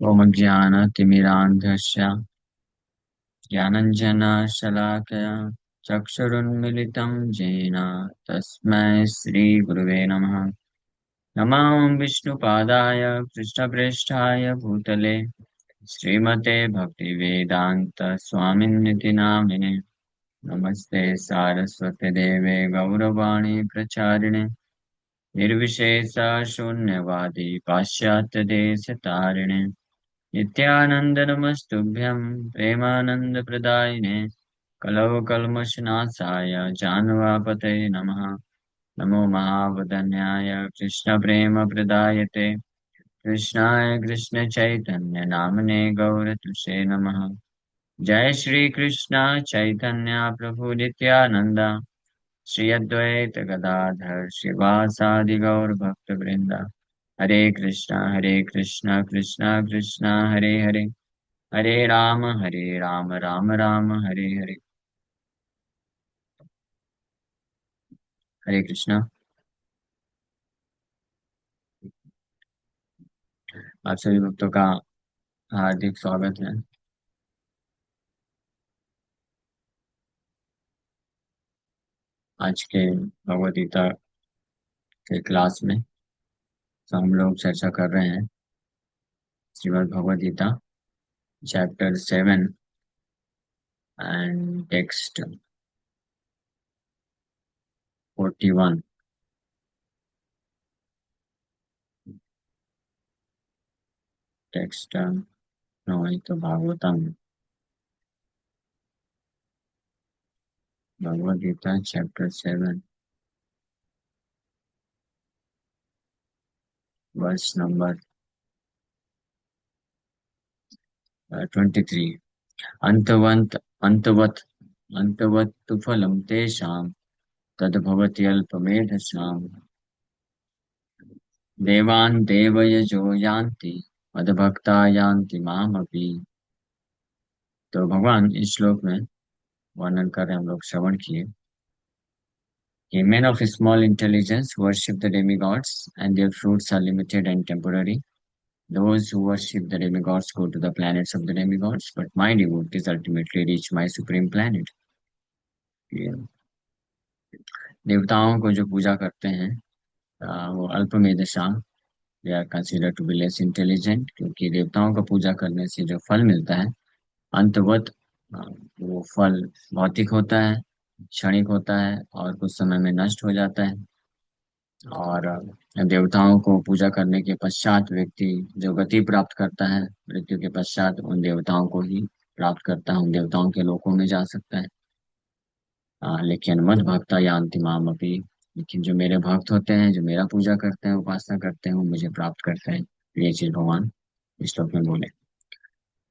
ओमज्ञानतिमिरान्धस्य ज्ञानञ्जनशलाकया चक्षुरुन्मिलितं येन तस्मै श्रीगुरुवे नमः। नमो विष्णुपादाय कृष्णप्रेष्ठाय भूतले श्रीमते भक्तिवेदान्त स्वामिन्निति नामिने। नमस्ते सारस्वते देवे गौरवाणी प्रचारिणे निर्विशेष शून्यवादी पाश्चात्यदेशतारिणे नित्यानंद नमस्तुभ्यं प्रेमानंदप्रदायिने कलौ कल्मषनाशाय जानवापतये नमः। नमो महावदन्याय कृष्णप्रेमप्रदायते कृष्णाय कृष्णचैतन्य नामने गौरतुषे नमः। जय श्री कृष्ण चैतन्य प्रभु नित्यानंद श्री अद्वैत गदाधर श्रीवासादि गौर भक्त वृंदा। हरे कृष्णा कृष्णा कृष्णा हरे हरे, हरे राम राम राम हरे हरे। हरे कृष्णा। आप सभी भक्तों का हार्दिक स्वागत है आज के भगवद गीता के क्लास में। तो हम लोग चर्चा कर रहे हैं Srimad Bhagavad Gita chapter 7 and text 41। Text no, ये तो Bhagavatam. Bhagavad Gita chapter 7 verse number 23। अंतवंत अंतवत अंतवत तु फलं तेषां तद्भवत्यल्पमेधसाम्। देवान् देवयजो यान्ति मद्भक्ता यान्ति मामपि। तो भगवान इस श्लोक में वर्णन कर रहे हैं, हम लोग श्रवण किए कि men of small intelligence worship the demigods and their fruits are limited and temporary. Those who worship the demigods go to the planets of the demigods, but my devotees ultimately reach my supreme planet. ये देवताओं को जो पूजा करते हैं वो अल्पमेधसाम, they are consider to be less intelligent, क्योंकि देवताओं का पूजा करने से जो फल मिलता है अंतवत, अ, वो फल भौतिक होता है, क्षणिक होता है और कुछ समय में नष्ट हो जाता है। और देवताओं को पूजा करने के पश्चात व्यक्ति जो गति प्राप्त करता है मृत्यु के पश्चात, उन देवताओं को ही प्राप्त करता है, उन देवताओं के लोकों में जा सकता है। लेकिन मद भक्ता यान्ति माम अपि, लेकिन जो मेरे भक्त होते हैं, जो मेरा पूजा करते हैं, उपासना करते हैं, वो मुझे प्राप्त करते हैं। ये चीज भगवान इस श्लोक में बोले।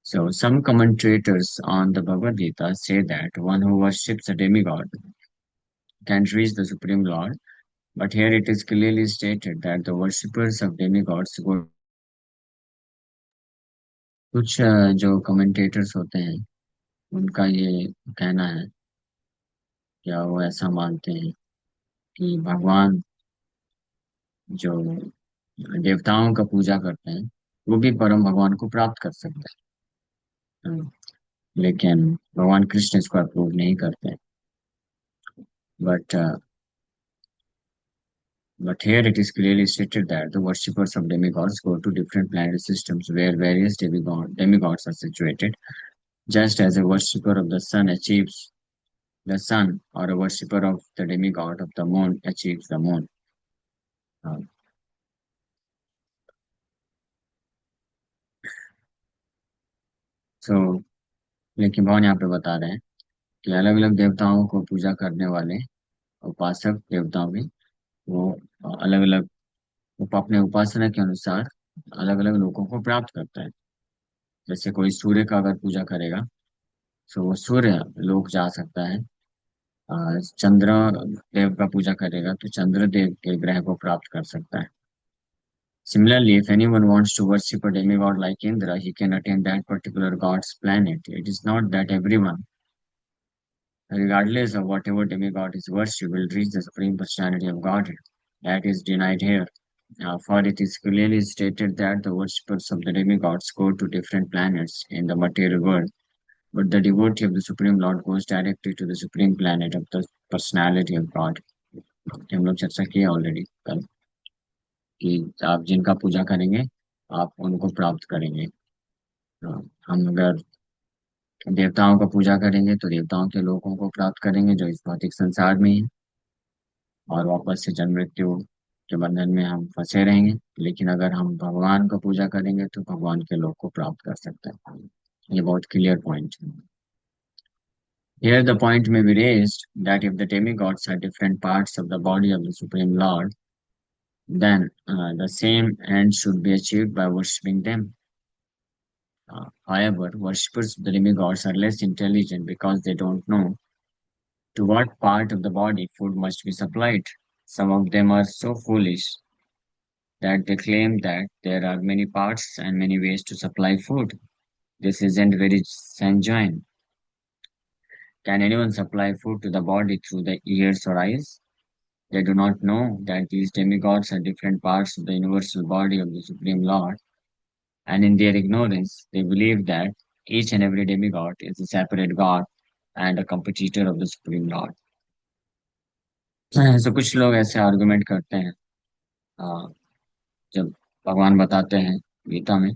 So some commentators on the Bhagavad Gita say that one who worships a demigod can reach the Supreme Lord, but here it is clearly stated that the worshippers of demigods go। कुछ जो commentators होते हैं उनका ये कहना है, क्या वो ऐसा मानते हैं कि भगवान जो देवताओं का पूजा करते हैं वो भी परम भगवान को प्राप्त कर सकते हैं। लेकिन भगवान कृष्ण इसको अप्रूव नहीं करते। But But here it is clearly stated that the worshippers of demigods go to different planetary systems where various demigods are situated, just as a worshipper of the sun achieves the sun, or a worshipper of the demigod of the moon achieves the moon. Uh, so, लेकिन भगवान यहाँ पे बता रहे हैं कि अलग अलग देवताओं को पूजा करने वाले उपासक देवताओं भी वो अलग अलग अपने उपासना के अनुसार अलग अलग लोगों को प्राप्त करता है। जैसे कोई सूर्य का अगर पूजा करेगा तो वो सूर्य लोक जा सकता है। चंद्र देव का पूजा करेगा तो चंद्र देव के ग्रह को प्राप्त कर सकता है। Similarly, if anyone wants to worship a demigod like Indra, he can attain that particular god's planet. It is not that everyone, regardless of whatever demigod is worshipped, will reach the supreme personality of Godhead. That is denied here. For it is clearly stated that the worshippers of the demigods go to different planets in the material world, but the devotee of the Supreme Lord goes directly to the Supreme Planet of the personality of God. हम लोग चर्चा किया already कल कि आप जिनका पूजा करेंगे आप उनको प्राप्त करेंगे। हम अगर देवताओं का पूजा करेंगे तो देवताओं के लोगों को प्राप्त करेंगे जो इस भौतिक संसार में है, और वापस से जन्म मृत्यु के बंधन में हम फंसे रहेंगे। लेकिन अगर हम भगवान का पूजा करेंगे तो भगवान के लोग को प्राप्त कर सकते हैं। ये बहुत क्लियर पॉइंट है। Here the point may be raised that if the demigods are different parts of the body of the Supreme Lord, then the same end should be achieved by worshipping them. However, worshippers of the demigods are less intelligent because they don't know to what part of the body food must be supplied. Some of them are so foolish that they claim that there are many parts and many ways to supply food. This isn't very sanguine. Can anyone supply food to the body through the ears or eyes? They do not know that these demigods are different parts of the universal body of the Supreme Lord, and in their ignorance, they believe that each and every demigod is a separate god and a competitor of the Supreme Lord. So कुछ लोग ऐसे argument करते हैं, अ, जब भगवान बताते हैं गीता में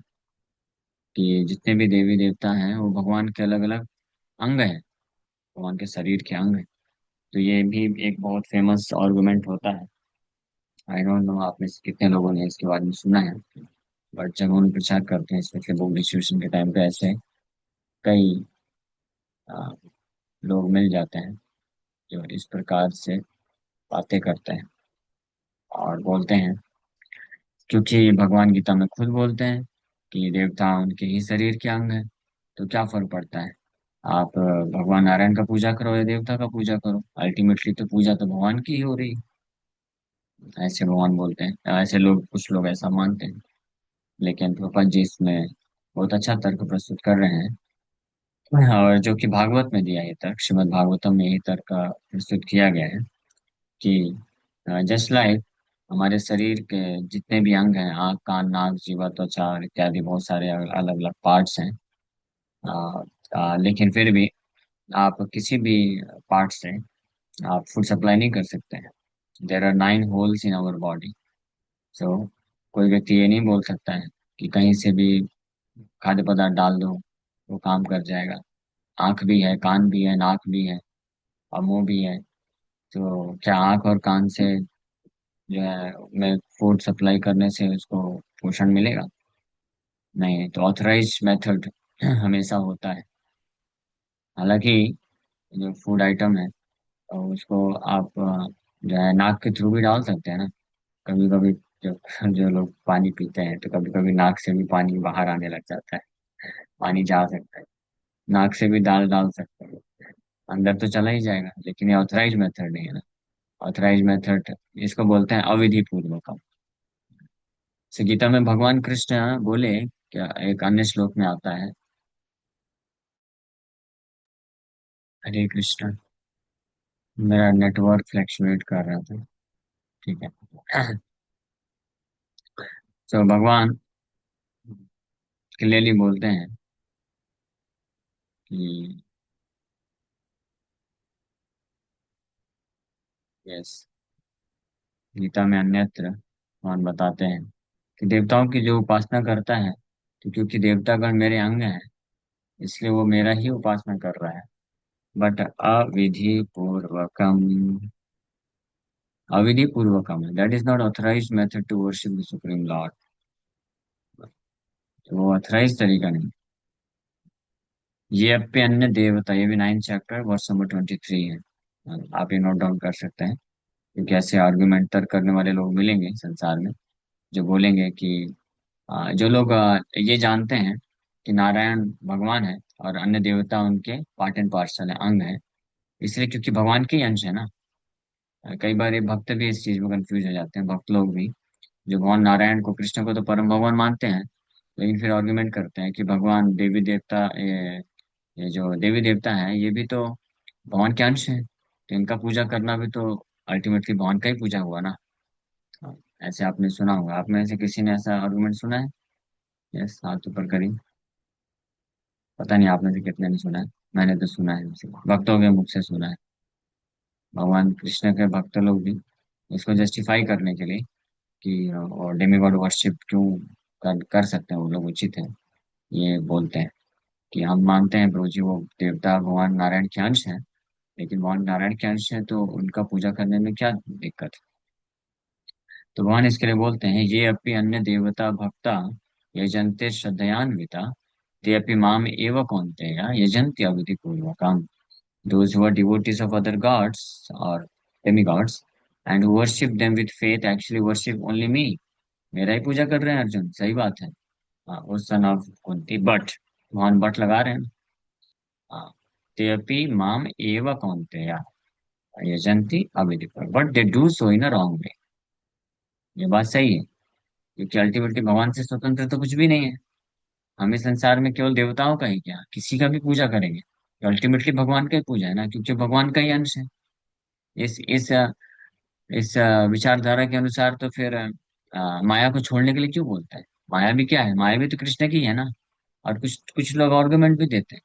कि जितने भी देवी देवता हैं वो भगवान के अलग अलग अंग हैं, भगवान के शरीर के अंग हैं। तो ये भी एक बहुत फेमस आर्गुमेंट होता है। आई डोंट नो आप में से कितने लोगों ने इसके बारे में सुना है, बट जब हम प्रचार करते हैं स्पेशली बुक डिस्ट्रीब्यूशन के टाइम पे ऐसे कई अ, लोग मिल जाते हैं जो इस प्रकार से बातें करते हैं और बोलते हैं, क्योंकि भगवान गीता में खुद बोलते हैं कि देवता उनके ही शरीर के अंग है, तो क्या फर्क पड़ता है। आप भगवान नारायण का पूजा करो या देवता का पूजा करो, अल्टीमेटली तो पूजा तो भगवान की ही हो रही है। ऐसे भगवान बोलते हैं, ऐसे लोग कुछ लोग ऐसा मानते हैं। लेकिन प्रभुपाद जी इसमें बहुत अच्छा तर्क प्रस्तुत कर रहे हैं, और जो कि भागवत में दिया है तर्क, श्रीमद् भागवतम में यही तर्क का प्रस्तुत किया गया है कि जस्ट लाइक हमारे शरीर के जितने भी अंग हैं, आँख कान नाक जीवा त्वचा इत्यादि बहुत सारे अलग अलग पार्ट्स हैं, लेकिन फिर भी आप किसी भी पार्ट से आप फूड सप्लाई नहीं कर सकते हैं। There are 9 holes in our body. So कोई व्यक्ति ये नहीं बोल सकता है कि कहीं से भी खाद्य पदार्थ डाल दो वो काम कर जाएगा। आंख भी है, कान भी है, नाक भी है और मुंह भी है, तो क्या आंख और कान से जो है मैं फूड सप्लाई करने से उसको पोषण मिलेगा? नहीं। तो ऑथराइज मेथड हमेशा होता है। हालांकि जो फूड आइटम है और उसको आप जो है नाक के थ्रू भी डाल सकते हैं ना। कभी कभी जो जो लोग पानी पीते हैं तो कभी कभी नाक से भी पानी बाहर आने लग जाता है, पानी जा सकता है। नाक से भी दाल डाल सकते हैं, अंदर तो चला ही जाएगा, लेकिन ये ऑथराइज मेथड नहीं है ना। ऑथराइज मेथड इसको बोलते हैं अविधि पूर्वक। से गीता में भगवान कृष्ण बोले, क्या एक अन्य श्लोक में आता है। हरे कृष्ण, मेरा नेटवर्क फ्लैक्चुएट कर रहा था। ठीक है। तो भगवान क्लियरली बोलते हैं कि यस, गीता में अन्यत्र भगवान बताते हैं कि देवताओं की जो उपासना करता है, तो क्योंकि देवतागण मेरे अंग हैं इसलिए वो मेरा ही उपासना कर रहा है। बट अविधि पूर्वकम, अविधि पूर्वकम है, that is not authorize method to worship the supreme lord. वो ऑथराइज तरीका नहीं। ये अप्य अन्य देवता, ये भी 9 चैप्टर वर्स नंबर 23 है। आप ये नोट डाउन कर सकते हैं, क्योंकि ऐसे आर्गुमेंट तर्क करने वाले लोग मिलेंगे संसार में जो बोलेंगे कि जो लोग ये जानते हैं कि नारायण भगवान है और अन्य देवता उनके पार्ट एंड पार्सल है, अंग है, इसलिए क्योंकि भगवान के ही अंश है ना। कई बार ये भक्त भी इस चीज में कंफ्यूज हो जाते हैं, भक्त लोग भी जो भगवान नारायण को कृष्ण को तो परम भगवान मानते हैं, लेकिन फिर आर्गुमेंट करते हैं कि भगवान देवी देवता, ये जो देवी देवता है ये भी तो भगवान के अंश है, तो इनका पूजा करना भी तो अल्टीमेटली भगवान का ही पूजा हुआ ना। ऐसे आपने सुना होगा, आप में से किसी ने ऐसा आर्गुमेंट सुना है? यस, हाथ ऊपर करिए। पता नहीं आप में से कितने ने सुना है। मैंने तो सुना है, भक्तों के मुख से सुना है। भगवान कृष्ण के भक्त लोग भी इसको जस्टिफाई करने के लिए कि और डेमीगॉड वर्शिप क्यों कर सकते हैं वो लोग, उचित है, ये बोलते हैं कि हम मानते हैं प्रभु जी वो देवता भगवान नारायण के अंश हैं, लेकिन भगवान नारायण के अंश है तो उनका पूजा करने में क्या दिक्कत है? तो भगवान इसके लिए बोलते हैं, ये अपि अन्य देवता भक्ता यजन्ते श्रद्धयान्विता ते अपि माम एव कौन्तेय यजन्ति अविधि पूर्वकम्। Those who are devotees of other gods or demigods and who worship them with faith actually worship only me। मेरा ही पूजा कर रहे हैं अर्जुन, सही बात है। हाँ, वो सन ऑफ कुंती, बट भगवान बट लगा रहे हैं। हाँ, ते अपि माम एव कौन्तेय यजन्ति अविधि but they do so in a wrong way. ये बात सही है, क्योंकि अल्टीमेटली भगवान से स्वतंत्र तो कुछ भी नहीं है। हम इस संसार में केवल देवताओं का ही क्या, किसी का भी पूजा करेंगे अल्टीमेटली भगवान का ही पूजा है ना, क्योंकि भगवान का ही अंश है। इस विचारधारा के अनुसार तो फिर माया को छोड़ने के लिए क्यों बोलता है? माया भी क्या है? माया भी तो कृष्ण की है ना। और कुछ कुछ लोग आर्गुमेंट भी देते हैं,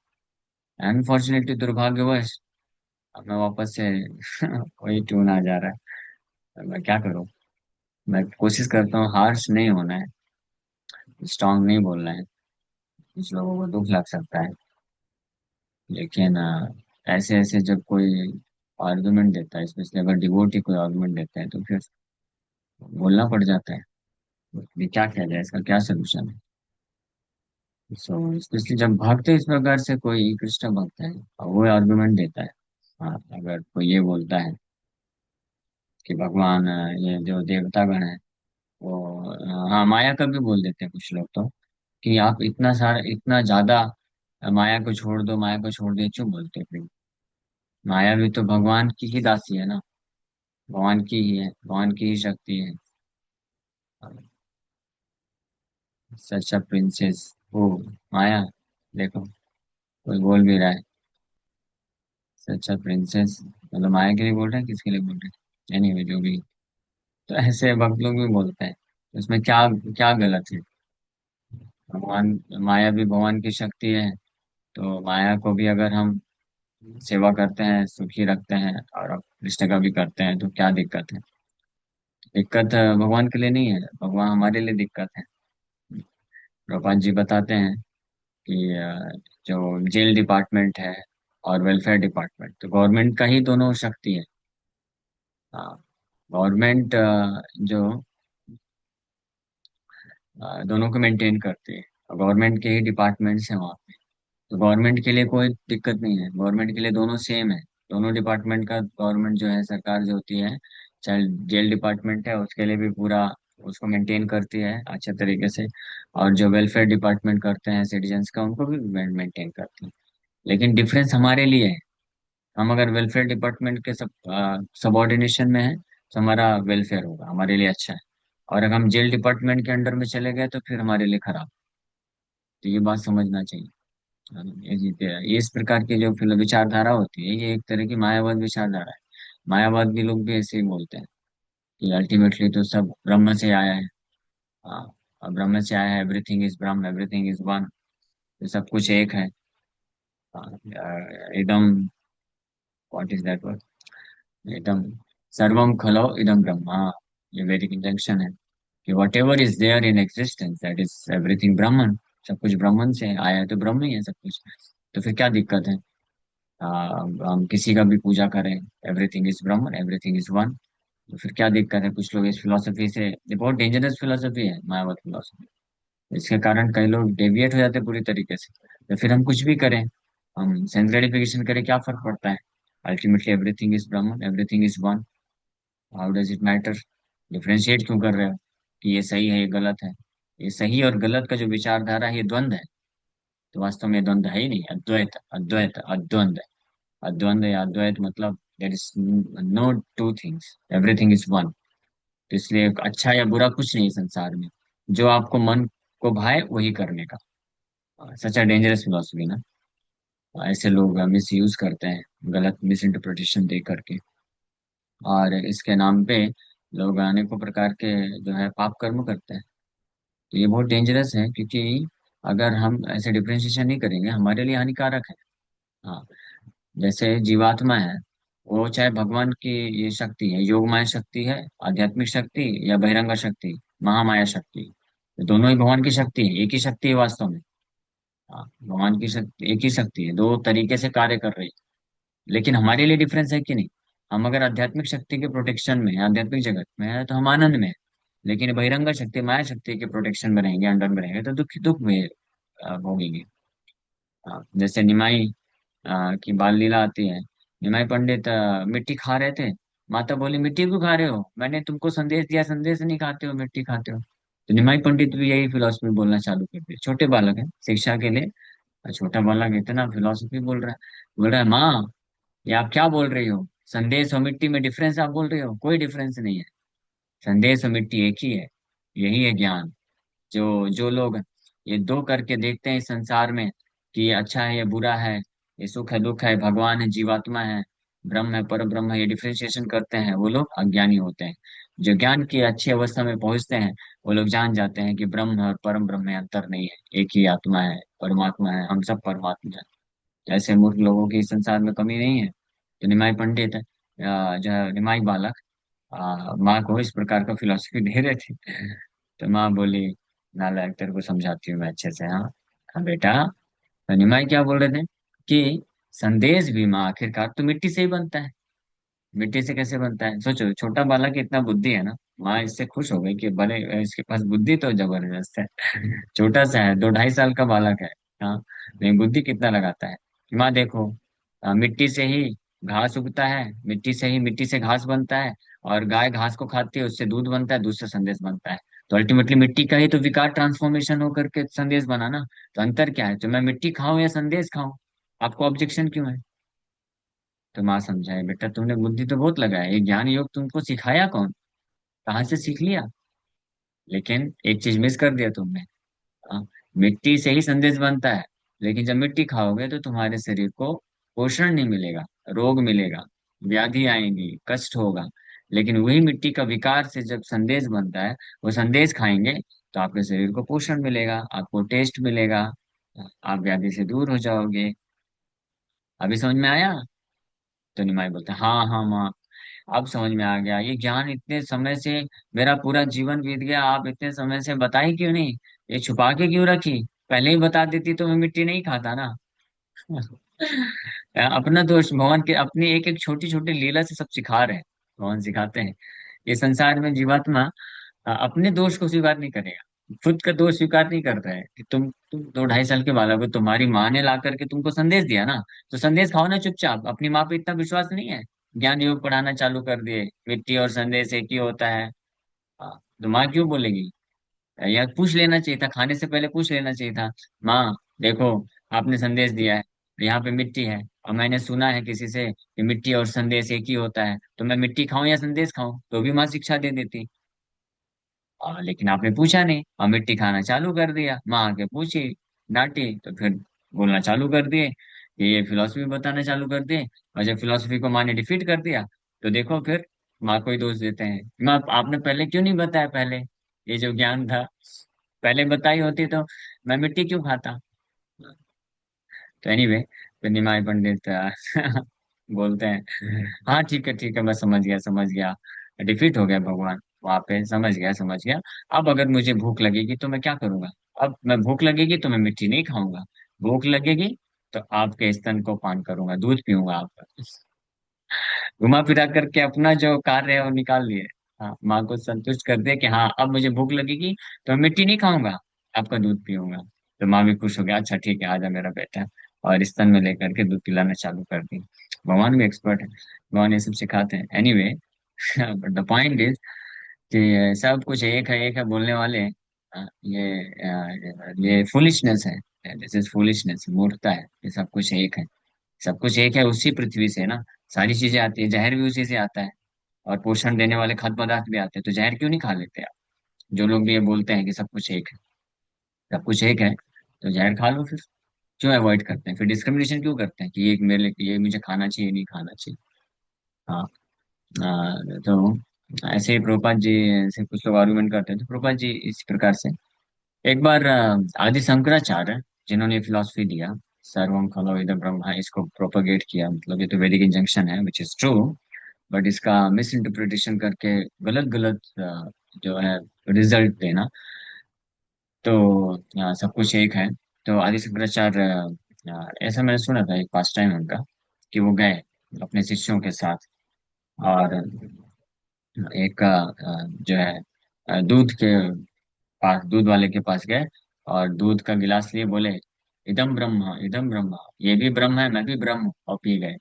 अनफॉर्चुनेटली, दुर्भाग्यवश। अब मैं वापस से वही ट्यून आ जा रहा है, मैं क्या करूं। मैं कोशिश करता हूँ हार्श नहीं होना है, स्ट्रांग नहीं बोलना है, कुछ लोगों को दुख लग सकता है। लेकिन ऐसे ऐसे जब कोई आर्गुमेंट देता है, स्पेशली अगर डिवोटी कोई आर्गुमेंट देता है, तो फिर बोलना पड़ जाता है। ये क्या किया जाए, इसका क्या सोल्यूशन है? सो स्पेशली जब भक्त इस प्रकार से, कोई कृष्ण भक्त है और वो आर्गुमेंट देता है, हाँ, अगर कोई ये बोलता है कि भगवान ये जो देवतागण है वो हाँ, माया का भी बोल देते हैं कुछ लोग तो, कि आप इतना सारा इतना ज्यादा माया को छोड़ दो, माया को छोड़ दो, क्यों बोलते हैं फिर? माया भी तो भगवान की ही दासी है ना, भगवान की ही है, भगवान की ही शक्ति है। सच अ प्रिंसेस, ओ माया, देखो कोई बोल भी रहा है सच अ प्रिंसेस, मतलब माया के लिए बोल रहे हैं, किसके लिए बोल रहे हैं? एनीवे जो भी। तो ऐसे भक्त लोग भी बोलते हैं, तो इसमें क्या क्या गलत है? भगवान, माया भी भगवान की शक्ति है, तो माया को भी अगर हम सेवा करते हैं, सुखी रखते हैं, और अब कृष्ण का भी करते हैं, तो क्या दिक्कत है? दिक्कत भगवान के लिए नहीं है, भगवान हमारे लिए दिक्कत है। प्रभुपाद जी बताते हैं कि जो जेल डिपार्टमेंट है और वेलफेयर डिपार्टमेंट, तो गवर्नमेंट का ही दोनों शक्ति है। हाँ, गवर्नमेंट जो दोनों को मेंटेन करती है, और गवर्नमेंट के ही डिपार्टमेंट्स हैं वहाँ पे। तो गवर्नमेंट के लिए कोई दिक्कत नहीं है, गवर्नमेंट के लिए दोनों सेम है। दोनों डिपार्टमेंट का, गवर्नमेंट जो है, सरकार जो होती है, चाहे जेल डिपार्टमेंट है उसके लिए भी पूरा उसको मेंटेन करती है अच्छे तरीके से, और जो वेलफेयर डिपार्टमेंट करते हैं सिटीजन्स का, उनको भी मेंटेन करती है। लेकिन डिफरेंस हमारे लिए है। हम अगर वेलफेयर डिपार्टमेंट के सबऑर्डिनेशन में है, तो हमारा वेलफेयर होगा, हमारे लिए अच्छा है। और अगर हम जेल डिपार्टमेंट के अंडर में चले गए तो फिर हमारे लिए खराब। तो ये बात समझना चाहिए। ये इस प्रकार की जो फिर विचारधारा होती है, ये एक तरह की मायावाद विचारधारा है। मायावाद भी लोग भी ऐसे ही बोलते हैं कि अल्टीमेटली तो सब ब्रह्म से आया है। हाँ, और ब्रह्म से आया है, everything is Brahma, everything is one, तो सब कुछ एक है। एकदम, व्हाट इज दैट वर्ड, एकदम, सर्वम खलो इदम ब्रह्मा। ये वैदिक इंजंक्शन है कि whatever is there in existence that is everything Brahman. सब कुछ ब्रह्मन से आया है, तो ब्रह्म ही है सब कुछ। तो फिर क्या दिक्कत है? हम किसी का भी पूजा करें, everything is Brahman, everything is one, तो फिर क्या दिक्कत है? कुछ लोग इस फिलोसफी से, ये बहुत डेंजरस फिलोसफी है मायावत फिलोसफी। इसके कारण कई लोग डेविएट हो जाते हैं पूरी तरीके से। तो फिर हम कुछ भी करें, हम सेंस ग्रेटिफिकेशन करें, क्या फर्क पड़ता है? Ultimately everything is Brahman, everything is one, how does it matter? Differentiate क्यों कर रहे हो कि ये सही है ये गलत है? ये सही और गलत का जो विचारधारा है, ये द्वंद्व है। तो वास्तव में द्वंद्व है ही नहीं, अद्वैत, अद्वैत, अद्वंद। अद्वंद या अद्वैत मतलब there is no two things, everything is one. तो इसलिए अच्छा या बुरा कुछ नहीं है संसार में, जो आपको मन को भाए वही करने का। सच अ डेंजरस फिलोसफी ना। ऐसे लोग मिस यूज करते हैं, गलत मिस इंटरप्रिटेशन दे करके, और इसके नाम पे लोग अनेकों प्रकार के जो है पाप कर्म करते हैं। तो ये बहुत डेंजरस है, क्योंकि अगर हम ऐसे डिफरेंशिएशन नहीं करेंगे हमारे लिए हानिकारक है। हाँ, जैसे जीवात्मा है, वो चाहे भगवान की ये शक्ति है, योगमाया शक्ति है, आध्यात्मिक शक्ति, या बहिरंगा शक्ति, महामाया शक्ति, तो दोनों ही भगवान की शक्ति है, एक ही शक्ति है वास्तव में। हाँ, भगवान की शक्ति एक ही शक्ति है, दो तरीके से कार्य कर रही है। लेकिन हमारे लिए डिफरेंस है कि नहीं। हम अगर आध्यात्मिक शक्ति के प्रोटेक्शन में है, आध्यात्मिक जगत में है, तो हम आनंद में है। लेकिन बहिरंगा शक्ति, माया शक्ति के प्रोटेक्शन में रहेंगे, अंडर में रहेंगे, तो दुख दुख में भोगेंगे। जैसे निमाई की बाल लीला आती है। निमाई पंडित मिट्टी खा रहे थे। माता बोली, मिट्टी क्यों खा रहे हो, मैंने तुमको संदेश दिया, संदेश नहीं खाते हो, मिट्टी खाते हो। तो निमाई पंडित भी यही फिलोसफी बोलना चालू कर दिया, छोटे बालक है शिक्षा के लिए। और छोटा बालक इतना फिलोसफी बोल रहा है, माँ ये आप क्या बोल रही हो, संदेश और मिट्टी में डिफरेंस आप बोल रही हो, कोई डिफरेंस नहीं है। संदेश और मिट्टी एक ही है। यही है ज्ञान। जो जो लोग ये दो करके देखते हैं इस संसार में, कि ये अच्छा है, ये बुरा है, ये सुख है, दुख है, भगवान है, जीवात्मा है, ब्रह्म है, पर ब्रह्म है, ये डिफरेंशिएशन करते हैं, वो लोग अज्ञानी होते हैं। जो ज्ञान की अच्छी अवस्था में पहुंचते हैं, वो लोग जान जाते हैं कि ब्रह्म और परम ब्रह्म में अंतर नहीं है, एक ही आत्मा है, परमात्मा है, हम सब परमात्मा है। ऐसे मूर्ख लोगों की इस संसार में कमी नहीं है। तो निमाई पंडित जो है, निमाई बालक माँ को इस प्रकार का फिलोसफी दे रहे थे। तो माँ बोली, नालायक, तेरे को समझाती हूँ मैं अच्छे से। हाँ, हाँ बेटा। तो निमाई क्या बोल रहे थे कि संदेश भी माँ आखिरकार तो मिट्टी से ही बनता है। मिट्टी से कैसे बनता है, सोचो, छोटा बालक इतना बुद्धि है ना। माँ इससे खुश हो गई कि बड़े इसके पास बुद्धि तो जबरदस्त है। छोटा सा है, 2 ढाई साल का बालक है। हाँ, लेकिन बुद्धि कितना लगाता है। कि माँ देखो, मिट्टी से ही घास उगता है, मिट्टी से घास बनता है, और गाय घास को खाती है, उससे दूध बनता है, दूध से संदेश बनता है। तो अल्टीमेटली मिट्टी का ही तो विकार ट्रांसफॉर्मेशन होकर के संदेश बना ना। तो अंतर क्या है, तो मैं मिट्टी खाऊं या संदेश खाऊं, आपको ऑब्जेक्शन क्यों है। तो माँ समझाए, बेटा तुमने बुद्धि तो बहुत लगाया, ये ज्ञान योग तुमको सिखाया कौन, कहाँ से सीख लिया। लेकिन एक चीज मिस कर दिया तुमने। हाँ, मिट्टी से ही संदेश बनता है, लेकिन जब मिट्टी खाओगे तो तुम्हारे शरीर को पोषण नहीं मिलेगा, रोग मिलेगा, व्याधि आएंगी, कष्ट होगा। लेकिन वही मिट्टी का विकार से जब संदेश बनता है, वो संदेश खाएंगे, तो आपके शरीर को पोषण मिलेगा, आपको टेस्ट मिलेगा, आप व्याधि से दूर हो जाओगे। अभी समझ में आया। तो निमाई बोलते हैं, हाँ हाँ माँ, अब समझ में आ गया, ये ज्ञान इतने समय से, मेरा पूरा जीवन बीत गया, आप इतने समय से बताई क्यों नहीं, ये छुपा के क्यों रखी। पहले ही बता देती तो मैं मिट्टी नहीं खाता ना। अपना दोष भगवान के अपनी एक एक छोटी छोटी लीला से सब सिखा रहे हैं। भगवान सिखाते हैं, ये संसार में जीवात्मा अपने दोष को स्वीकार नहीं करेगा, खुद का दोष स्वीकार नहीं करता है। कि तुम 2 ढाई साल के बालक हो, तुम्हारी माँ ने ला करके तुमको संदेश दिया ना, तो संदेश खाओ ना चुपचाप। अपनी माँ पे इतना विश्वास नहीं है, ज्ञान योग पढ़ाना चालू कर दिए, मिट्टी और संदेश एक ही होता है। तो माँ क्यों बोलेगी। यार पूछ लेना चाहिए था, खाने से पहले पूछ लेना चाहिए था। माँ देखो, आपने संदेश दिया है, यहाँ पे मिट्टी है, और मैंने सुना है किसी से कि मिट्टी और संदेश एक ही होता है, तो मैं मिट्टी खाऊं या संदेश खाऊं, तो भी माँ शिक्षा दे देती। लेकिन आपने पूछा नहीं, और मिट्टी खाना चालू कर दिया, माँ आके पूछी, डांटी, तो फिर बोलना चालू कर दिए, कि ये फिलोसफी बताना चालू कर दिए। और जब फिलोसफी को माँ ने डिफीट कर दिया, तो देखो फिर माँ को ही दोष देते हैं। माँ आपने पहले क्यों नहीं बताया, पहले ये जो ज्ञान था, पहले बताई होती तो मैं मिट्टी क्यों खाता। तो एनीवे, तो निमाई पंडित बोलते हैं, हाँ ठीक है ठीक है, मैं समझ गया समझ गया, डिफीट हो गया भगवान वहां पे, समझ गया समझ गया। अब अगर मुझे भूख लगेगी तो मैं क्या करूंगा। अब मैं भूख लगेगी तो मैं मिट्टी नहीं खाऊंगा, भूख लगेगी तो आपके स्तन को पान करूंगा, दूध पीऊंगा आपका। घुमा फिरा करके अपना जो कार्य है वो निकाल लिए। हाँ, माँ को संतुष्ट कर दिया कि हाँ अब मुझे भूख लगेगी तो मैं मिट्टी नहीं खाऊंगा, आपका दूध पीऊंगा। तो माँ भी खुश हो गया, अच्छा ठीक है, आजा मेरा बेटा। और स्तन में लेकर के दूध पिलाना चालू कर दी। भगवान भी एक्सपर्ट है, भगवान ये सब सिखाते हैं। Anyway, but the point is कि सब कुछ एक है बोलने वाले। ये फुलिशनेस है, दिस इज फुलिशनेस, मूर्खता है। ये सब कुछ एक है, सब कुछ एक है, उसी पृथ्वी से ना सारी चीजें आती है, जहर भी उसी से आता है, और पोषण देने वाले खाद्य पदार्थ भी आते हैं। तो जहर क्यों नहीं खा लेते आप। जो लोग भी ये बोलते हैं कि सब कुछ एक है, सब कुछ एक है, तो जहर खा लो फिर। क्यों अवॉइड करते हैं, फिर डिस्क्रिमिनेशन क्यों करते हैं कि ये मेरे लिए, ये मुझे खाना चाहिए, नहीं खाना चाहिए। हाँ, तो ऐसे ही प्रभुपाद जी से कुछ लोग आर्गुमेंट करते थे प्रभुपाद जी इस प्रकार से। एक बार आदि शंकराचार्य, जिन्होंने फिलॉसफी दिया, सर्वम खलो इदं ब्रह्म, इसको प्रोपोगेट किया, मतलब ये तो वैदिक इंजंक्शन है विच इज ट्रू, बट इसका मिस इंटरप्रिटेशन करके गलत गलत जो है रिजल्ट देना, तो सब कुछ एक है। तो आदि शंकराचार्य ऐसा मैंने सुना था, एक पास टाइम उनका, कि वो गए अपने शिष्यों के साथ, और एक जो है दूध के पास, दूध वाले के पास गए, और दूध का गिलास लिए बोले, इदम ब्रह्म इदम ब्रह्म, ये भी ब्रह्म है मैं भी ब्रह्म हूँ, और पी गए।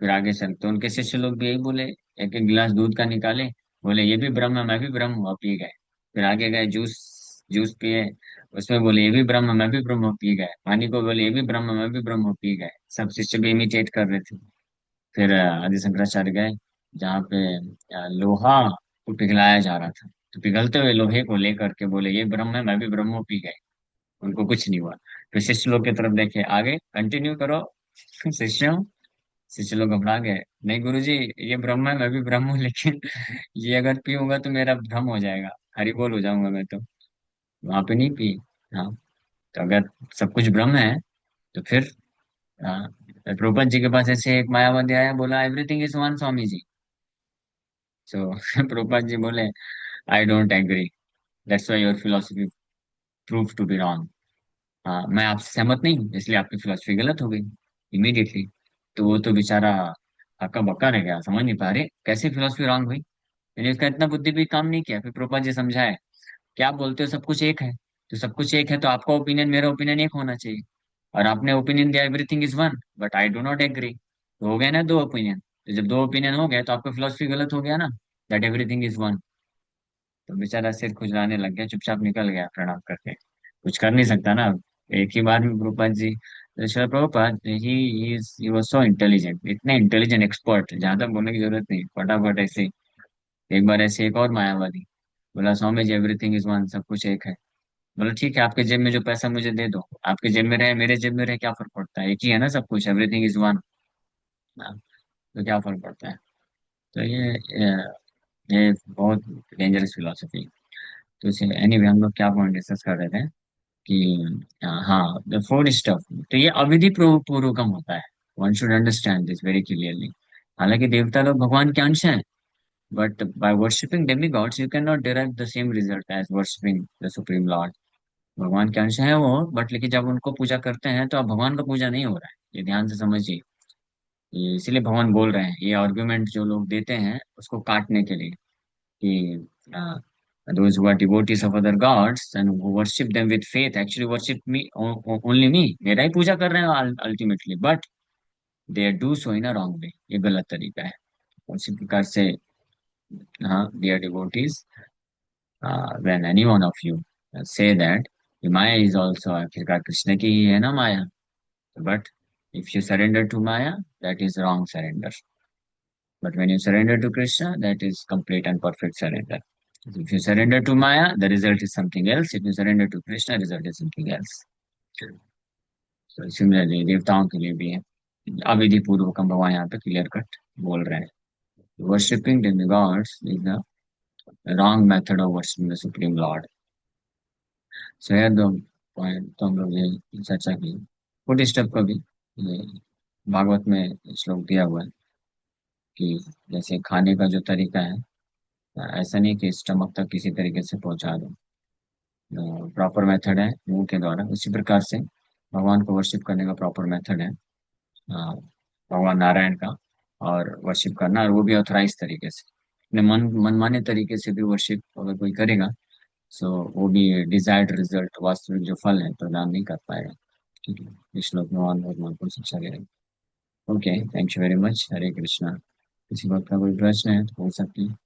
फिर आगे चल तो उनके शिष्य लोग भी यही बोले, एक एक गिलास दूध का निकाले, बोले ये भी ब्रह्म है मैं भी ब्रह्म हूँ, और पी गए। फिर आगे गए, जूस जूस पिए, उसमें बोले ये भी ब्रह्म है मैं भी ब्रह्म हूँ, पी गए। पानी को बोले ये भी ब्रह्म है मैं भी ब्रह्म हूँ, पी गए। सब शिष्य भी इमिटेट कर रहे थे। फिर आदि शंकराचार्य गए जहाँ पे लोहा को पिघलाया जा रहा था, तो पिघलते हुए लोहे को लेकर के बोले ये ब्रह्म है मैं भी ब्रह्म हूँ, पी गए। उनको कुछ नहीं हुआ। फिर शिष्य लोग की तरफ देखे, आगे कंटिन्यू करो शिष्यों। शिष्य लोग घबरा गए, नहीं गुरुजी, ये ब्रह्म है मैं भी ब्रह्म हूँ, लेकिन ये अगर पीऊंगा तो मेरा भ्रम हो जाएगा, हरि बोल हो जाऊंगा मैं तो। वहां पे नहीं पी। हाँ, तो अगर सब कुछ ब्रह्म है तो फिर प्रभुपाद जी के पास ऐसे एक मायावादी आया, बोला everything is one Swami ji. So Prabhupada ji बोले, I don't agree, that's why your philosophy prove to be wrong. हाँ, मैं आपसे सहमत नहीं हूँ, इसलिए आपकी फिलोसफी गलत हो गई इमीडिएटली। तो वो तो बेचारा हक्का बक्का रह गया, समझ नहीं पा रहे कैसे फिलोसफी रॉन्ग हुई। मैंने उसका इतना बुद्धि भी काम नहीं किया। फिर प्रभुपाद जी समझाए, क्या आप बोलते हो सब कुछ एक है, तो सब कुछ एक है तो आपका ओपिनियन मेरा ओपिनियन एक होना चाहिए, और आपने ओपिनियन दिया everything is one, but I do not agree, तो हो गया ना दो ओपिनियन। तो जब दो ओपिनियन हो गए तो आपका फिलोसफी गलत हो गया ना, दैट एवरीथिंग इज वन। तो बेचारा सिर खुजलाने लग गया, चुपचाप निकल गया प्रणाम करके। कुछ कर नहीं सकता ना, एक ही बार में प्रभुपाद जी। तो Srila Prabhupada he was so intelligent, इतने इंटेलिजेंट एक्सपर्ट, ज्यादा बोलने की जरूरत नहीं, फटाफट ऐसे। एक बार ऐसे एक और मायावादी बोला, Swami ji everything is one, सब कुछ एक है। बोला ठीक है, आपके जेब में जो पैसा मुझे दे दो, आपके जेब में रहे मेरे जेब में रहे, क्या फर्क पड़ता है, एक ही है ना सब कुछ, एवरीथिंग इज वन। तो क्या फर्क पड़ता है। तो ये बहुत डेंजरस फिलोसफी। तो इसे एनीवे, हम लोग क्या पॉइंट डिस्कस कर रहे थे कि हाँ, द फोर्थ स्टफ, तो ये अविधि पूर्वकम होता है। One should understand this very clearly. हालांकि देवता लोग भगवान के अंश हैं, but by worshipping demi gods you can not derive the same result as worshipping the supreme lord. भगवान के अंश है वो, बट लेकिन जब उनको पूजा करते हैं तो अब भगवान का पूजा नहीं हो रहा है, ये ध्यान से समझिए। ये इसीलिए भगवान बोल रहे हैं, ये आर्गुमेंट जो लोग देते हैं उसको काटने के लिए, कि those who are devotees of other gods and who worship them with faith actually worship me, only me, मेरा ही पूजा कर रहे हैं ultimately, but they do so in a wrong way, ये गलत तरीका है। उसी प्रकार से हाँ, they are devotees, when any one of you say that Maya is also, आखिरकार कृष्ण की ही है ना माया, but if you surrender to maya, that is wrong surrender, but when you surrender to Krishna, that is complete and perfect surrender. If you surrender to Maya, the result is something else. If you surrender to Krishna, the result is something else. So similarly, देवताओं के लिए भी है, अविधि पूर्वक हम भगवान यहाँ पे क्लियर कट बोल रहे हैं। Worshipping demigods is the wrong method of worshiping the Supreme Lord. So here दो पॉइंट तो हम लोग ये चर्चा की। फुट स्टेप का भी ये भागवत में श्लोक दिया हुआ है कि जैसे खाने का जो तरीका है, ऐसा नहीं कि स्टमक तक किसी तरीके से पहुंचा दो, प्रॉपर मेथड है मुंह के द्वारा। उसी प्रकार से भगवान को वर्शिप करने का प्रॉपर मेथड है भगवान नारायण का, और वर्शिप करना, और वो भी ऑथराइज तरीके से, अपने मनमाने तरीके से भी वर्शिप अगर कोई करेगा, सो वो भी डिजायर्ड रिजल्ट, वास्तविक जो फल है, प्रदान नहीं कर पाएगा। ठीक है, इस श्लोक में भगवान को शिक्षा दे रहे हैं। Okay, thank you very much, Hare Krishna. किसी बात का कोई प्रश्न है तो पूछ सकते हैं।